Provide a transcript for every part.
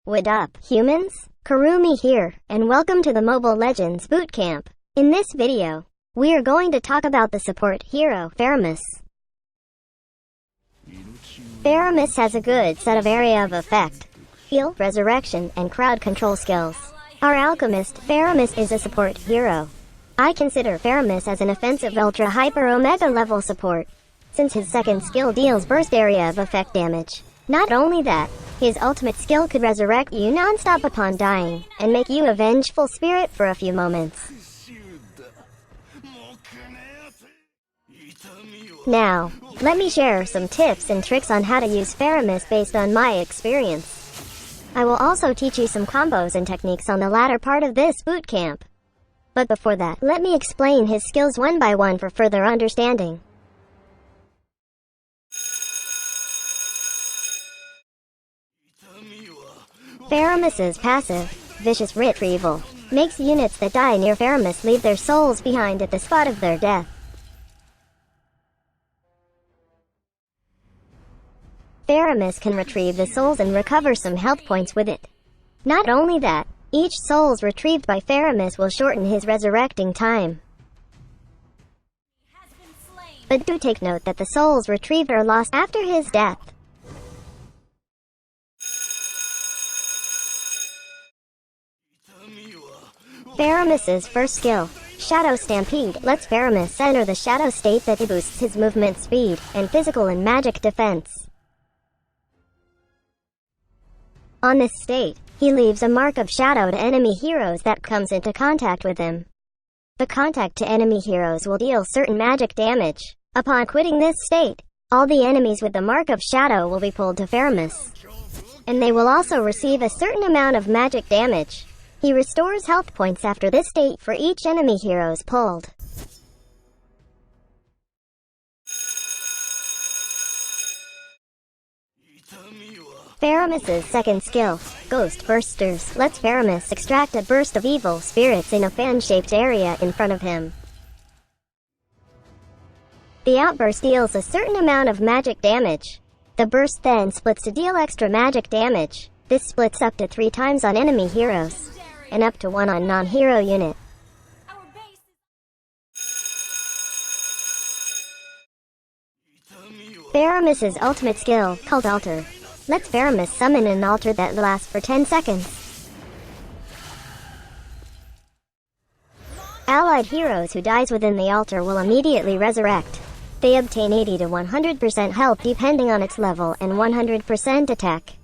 What up, humans? Kurumi here, and welcome to the Mobile Legends Bootcamp. In this video, we are going to talk about the support hero, Faramis. Faramis has a good set of area of effect, heal, resurrection, and crowd control skills. Our Alchemist, Faramis, is a support hero. I consider Faramis as an offensive ultra hyper omega level support, since his second skill deals burst area of effect damage. Not only that, his ultimate skill could resurrect you non-stop upon dying, and make you a vengeful spirit for a few moments. Now, let me share some tips and tricks on how to use Faramis based on my experience. I will also teach you some combos and techniques on the latter part of this bootcamp. But before that, let me explain his skills one by one for further understanding. Faramis's passive, Vicious Retrieval, makes units that die near Faramis leave their souls behind at the spot of their death. Faramis can retrieve the souls and recover some health points with it. Not only that, each souls retrieved by Faramis will shorten his resurrecting time. But do take note that the souls retrieved are lost after his death. Faramis's first skill, Shadow Stampede, lets Faramis enter the shadow state that boosts his movement speed, and physical and magic defense. On this state, he leaves a mark of shadow to enemy heroes that comes into contact with him. The contact to enemy heroes will deal certain magic damage. Upon quitting this state, all the enemies with the mark of shadow will be pulled to Faramis, and they will also receive a certain amount of magic damage. He restores health points after this state for each enemy heroes pulled. Faramis's second skill, Ghost Bursters, lets Faramis extract a burst of evil spirits in a fan-shaped area in front of him. The outburst deals a certain amount of magic damage. The burst then splits to deal extra magic damage. This splits up to 3 times on enemy heroes, and up to 1 on non-hero unit. Faramis's ultimate skill, Cult Altar, lets Faramis summon an altar that lasts for 10 seconds. Allied heroes who dies within the altar will immediately resurrect. They obtain 80 to 100% health depending on its level and 100% attack.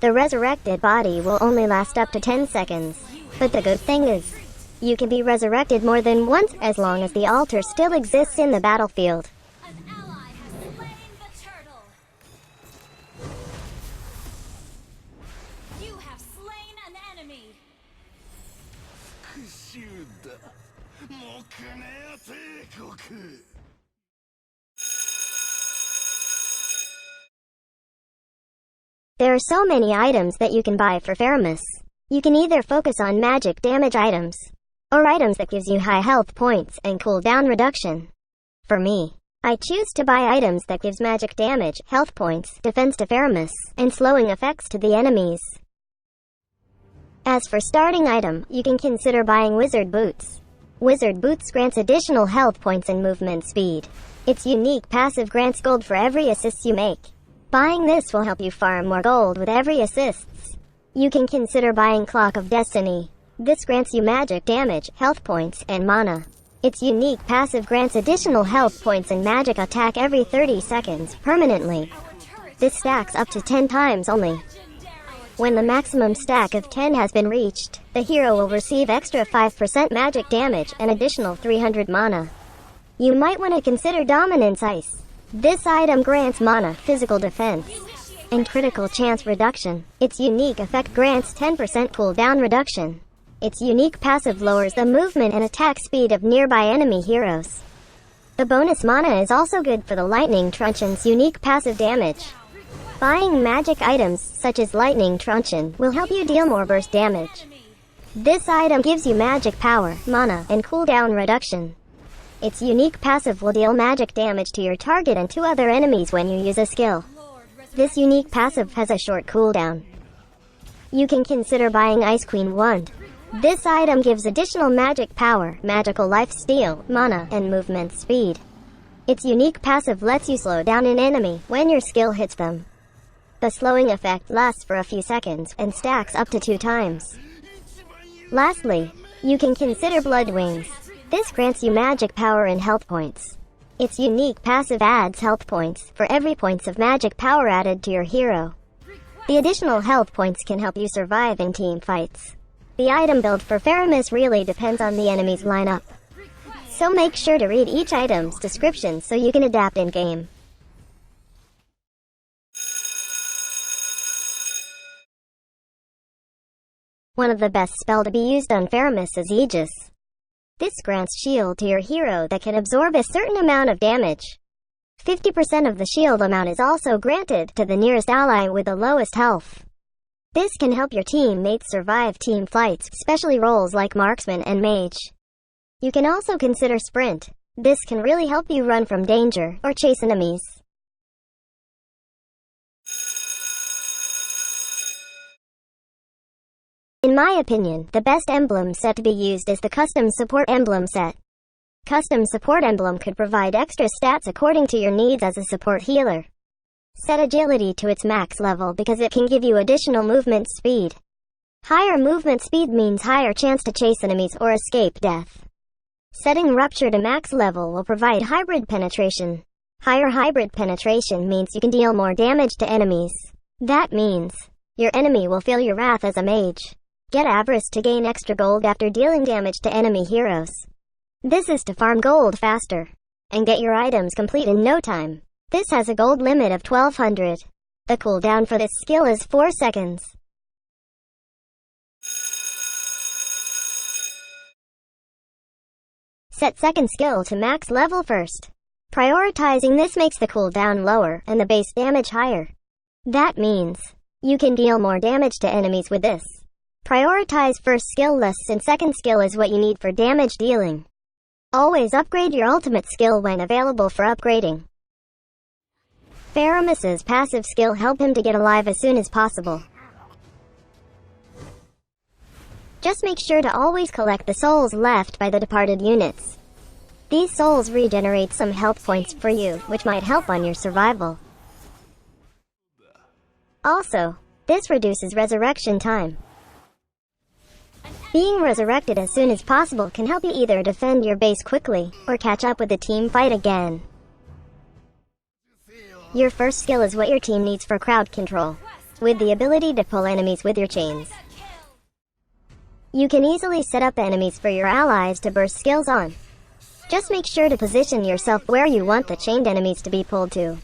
The resurrected body will only last up to 10 seconds. But the good thing is, you can be resurrected more than once as long as the altar still exists in the battlefield. An ally has slain the turtle. You have slain an enemy. There are so many items that you can buy for Faramis. You can either focus on magic damage items, or items that gives you high health points and cooldown reduction. For me, I choose to buy items that gives magic damage, health points, defense to Faramis, and slowing effects to the enemies. As for starting item, you can consider buying Wizard Boots. Wizard Boots grants additional health points and movement speed. Its unique passive grants gold for every assist you make. Buying this will help you farm more gold with every assists. You can consider buying Clock of Destiny. This grants you magic damage, health points, and mana. Its unique passive grants additional health points and magic attack every 30 seconds, permanently. This stacks up to 10 times only. When the maximum stack of 10 has been reached, the hero will receive extra 5% magic damage and additional 300 mana. You might want to consider Dominance Ice. This item grants mana, physical defense, and critical chance reduction. Its unique effect grants 10% cooldown reduction. Its unique passive lowers the movement and attack speed of nearby enemy heroes. The bonus mana is also good for the Lightning Truncheon's unique passive damage. Buying magic items, such as Lightning Truncheon, will help you deal more burst damage. This item gives you magic power, mana, and cooldown reduction. Its unique passive will deal magic damage to your target and to other enemies when you use a skill. This unique passive has a short cooldown. You can consider buying Ice Queen Wand. This item gives additional magic power, magical life steal, mana, and movement speed. Its unique passive lets you slow down an enemy when your skill hits them. The slowing effect lasts for a few seconds and stacks up to 2 times. Lastly, you can consider Blood Wings. This grants you magic power and health points. Its unique passive adds health points for every points of magic power added to your hero. The additional health points can help you survive in team fights. The item build for Faramis really depends on the enemy's lineup. So make sure to read each item's description so you can adapt in-game. One of the best spell to be used on Faramis is Aegis. This grants shield to your hero that can absorb a certain amount of damage. 50% of the shield amount is also granted to the nearest ally with the lowest health. This can help your teammates survive team fights, especially roles like Marksman and Mage. You can also consider Sprint. This can really help you run from danger or chase enemies. In my opinion, the best emblem set to be used is the Custom Support Emblem set. Custom Support Emblem could provide extra stats according to your needs as a support healer. Set agility to its max level because it can give you additional movement speed. Higher movement speed means higher chance to chase enemies or escape death. Setting Rupture to max level will provide hybrid penetration. Higher hybrid penetration means you can deal more damage to enemies. That means your enemy will feel your wrath as a mage. Get Avarice to gain extra gold after dealing damage to enemy heroes. This is to farm gold faster and get your items complete in no time. This has a gold limit of 1200. The cooldown for this skill is 4 seconds. Set second skill to max level first. Prioritizing this makes the cooldown lower and the base damage higher. That means you can deal more damage to enemies with this. Prioritize first skill less and second skill is what you need for damage dealing. Always upgrade your ultimate skill when available for upgrading. Faramis's passive skill help him to get alive as soon as possible. Just make sure to always collect the souls left by the departed units. These souls regenerate some health points for you, which might help on your survival. Also, this reduces resurrection time. Being resurrected as soon as possible can help you either defend your base quickly, or catch up with the team fight again. Your first skill is what your team needs for crowd control, with the ability to pull enemies with your chains. You can easily set up enemies for your allies to burst skills on. Just make sure to position yourself where you want the chained enemies to be pulled to.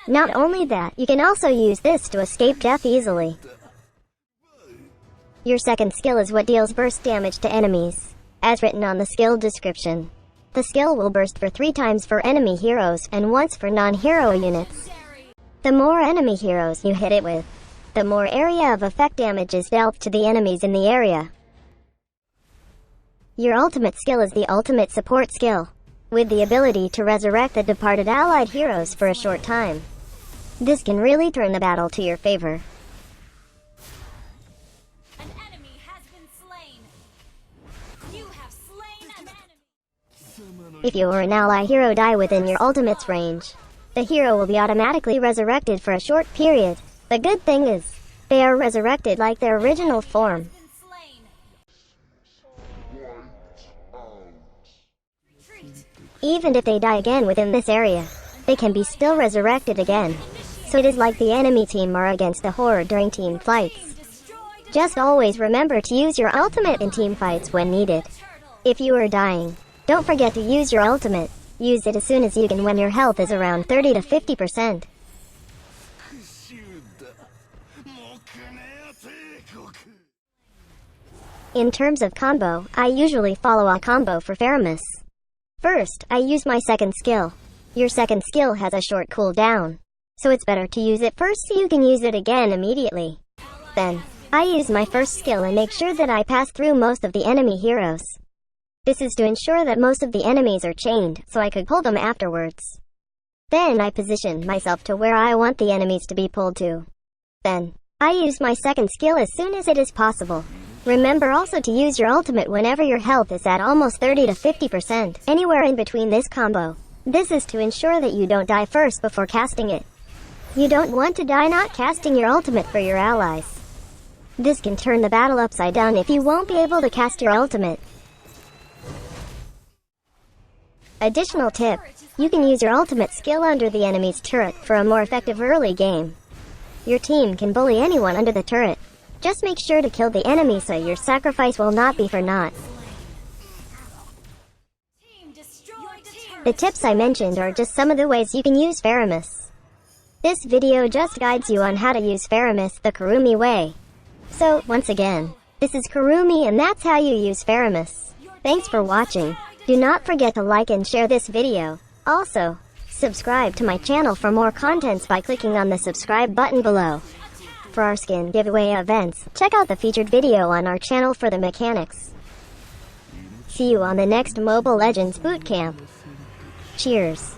Not only that, you can also use this to escape death easily. Your second skill is what deals burst damage to enemies, as written on the skill description. The skill will burst for 3 times for enemy heroes and once for non-hero units. The more enemy heroes you hit it with, the more area of effect damage is dealt to the enemies in the area. Your ultimate skill is the ultimate support skill, with the ability to resurrect the departed allied heroes for a short time. This can really turn the battle to your favor. An enemy has been slain. You have slain an enemy. If you or an ally hero die within your ultimate's range, the hero will be automatically resurrected for a short period. The good thing is, they are resurrected like their original form. Even if they die again within this area, they can be still resurrected again. So it is like the enemy team are against the horde during team fights. Just always remember to use your ultimate in team fights when needed. If you are dying, don't forget to use your ultimate. Use it as soon as you can when your health is around 30 to 50%. In terms of combo, I usually follow a combo for Faramis. First, I use my second skill. Your second skill has a short cooldown, so it's better to use it first so you can use it again immediately. Then, I use my first skill and make sure that I pass through most of the enemy heroes. This is to ensure that most of the enemies are chained, so I could pull them afterwards. Then I position myself to where I want the enemies to be pulled to. Then, I use my second skill as soon as it is possible. Remember also to use your ultimate whenever your health is at almost 30 to 50%, anywhere in between this combo. This is to ensure that you don't die first before casting it. You don't want to die not casting your ultimate for your allies. This can turn the battle upside down if you won't be able to cast your ultimate. Additional tip, you can use your ultimate skill under the enemy's turret for a more effective early game. Your team can bully anyone under the turret. Just make sure to kill the enemy so your sacrifice will not be for naught. The tips I mentioned are just some of the ways you can use Faramis. This video just guides you on how to use Faramis the Kurumi way. So, once again, this is Kurumi and that's how you use Faramis. Thanks for watching. Do not forget to like and share this video. Also, subscribe to my channel for more contents by clicking on the subscribe button below. For our skin giveaway events, check out the featured video on our channel for the mechanics. See you on the next Mobile Legends Bootcamp. Cheers.